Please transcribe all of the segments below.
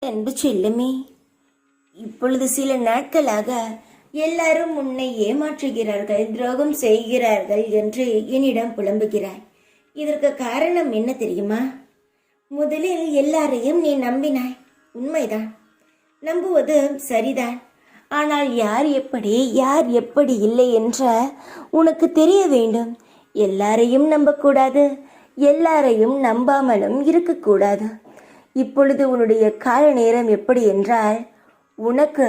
அன்பு செல்லுமே, இப்பொழுது சில நாட்களாக எல்லாரும் உன்னை ஏமாற்றுகிறார்கள், துரோகம் செய்கிறார்கள் என்று என்னிடம் புலம்புகிறாய். இதற்கு காரணம் என்ன தெரியுமா? முதலில் எல்லாரையும் நீ நம்பினாய். உண்மைதான், நம்புவது சரிதான். ஆனால் யார் எப்படி இல்லை என்ற உனக்கு தெரிய வேண்டும். எல்லாரையும் நம்பக்கூடாது, எல்லாரையும் நம்பாமலும் இருக்கக்கூடாது. இப்பொழுது உன்னுடைய கால நேரம் எப்படி என்றால், உனக்கு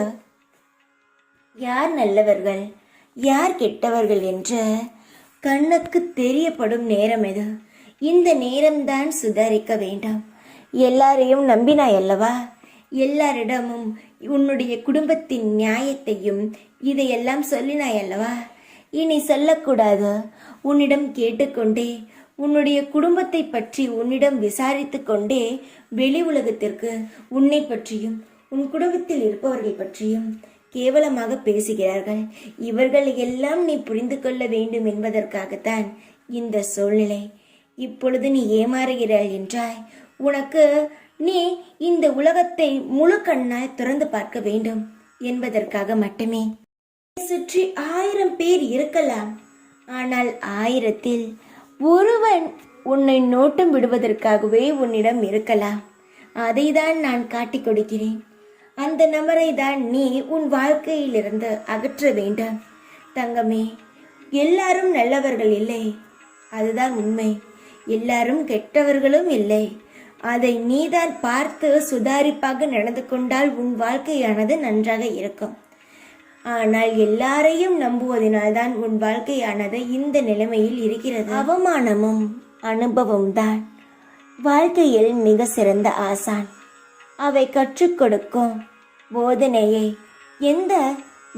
யார் நல்லவர்கள் யார் கெட்டவர்கள் என்ற கண்ணுக்கு தெரியப்படும் நேரம் எது. இந்த நேரம்தான் சுதாரிக்க வேண்டும். எல்லாரையும் நம்பினாய் அல்லவா? எல்லாரிடமும் உன்னுடைய குடும்பத்தின் நியாயத்தையும் இதையெல்லாம் சொல்லினாய் அல்லவா? இனி சொல்லக்கூடாது. உன்னிடம் கேட்டுக்கொண்டே, உன்னுடைய குடும்பத்தை பற்றி உன்னிடம் விசாரித்து கொண்டே வெளி உலகத்திற்கு உன்னை பற்றியும் உன் குடும்பத்தில் இருப்பவர்கள் பற்றியும் கேவலமாக பேசுகிறார்கள். இவர்கள் எல்லாம் நீ புரிந்து கொள்ள வேண்டும் என்பதற்காகத்தான் இந்த சூழ்நிலை. இப்பொழுது நீ ஏமாறுகிறாய் என்றாய். உனக்கு நீ இந்த உலகத்தை முழு கண்ணாய் திறந்து பார்க்க வேண்டும் என்பதற்காக மட்டுமே. சுற்றி 1000 பேர் இருக்கலாம், ஆனால் 1000ல் ஒருவன் உன்னை நோட்டம் விடுவதற்காகவே உன்னிடம் இருக்கலாம். அதை தான் நான் காட்டிக் கொடுக்கிறேன். அந்த நபரை தான் நீ உன் வாழ்க்கையிலிருந்து அகற்ற வேண்டும். தங்கமே, எல்லாரும் நல்லவர்கள் இல்லை, அதுதான் உண்மை. எல்லாரும் கெட்டவர்களும் இல்லை. அதை நீதான் பார்த்து சுதாரிப்பாக நடந்து கொண்டால் உன் வாழ்க்கையானது நன்றாக இருக்கும். ஆனால் எல்லாரையும் நம்புவதனால்தான் உன் வாழ்க்கையானது இந்த நிலைமையில் இருக்கிறது. அவமானமும் அனுபவம் தான் வாழ்க்கையில் மிக சிறந்த ஆசான். அவை கற்றுக் கொடுக்கும் போதனையை எந்த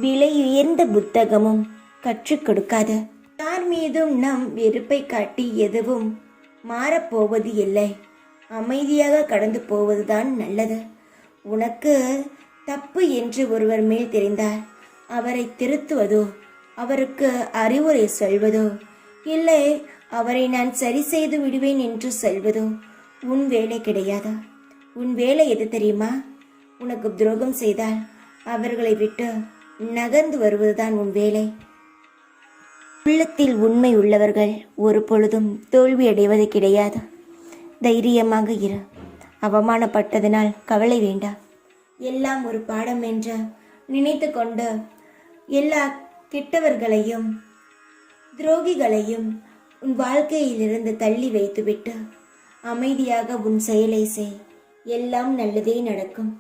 விலையுயர்ந்த புத்தகமும் கற்றுக் கொடுக்காது. யார் மீதும் நம் வெறுப்பை காட்டி எதுவும் மாறப்போவது இல்லை. அமைதியாக கடந்து போவதுதான் நல்லது. உனக்கு தப்பு என்று ஒருவர் மேல் தெரிந்தால் அவரை திருத்துவதோ, அவருக்கு அறிவுரை சொல்வதோ, இல்லை அவரை நான் சரி செய்து விடுவேன் என்று சொல்வதோ உன் வேலை கிடையாது. உன் வேலை எது தெரியுமா? உனக்கு துரோகம் செய்தால் அவர்களை விட்டு நகர்ந்து வருவதுதான் உன் வேலை. உள்ளத்தில் உண்மை உள்ளவர்கள் ஒரு பொழுதும் தோல்வி அடைவது கிடையாது. தைரியமாக இரு. அவமானப்பட்டதனால் கவலை வேண்டாம். எல்லாம் ஒரு பாடம் என்று நினைத்து கொண்டு எல்லா கெட்டவர்களையும் துரோகிகளையும் உன் வாழ்க்கையிலிருந்து தள்ளி வைத்துவிட்டு அமைதியாக உன் செயலை செய். எல்லாம் நல்லதே நடக்கும்.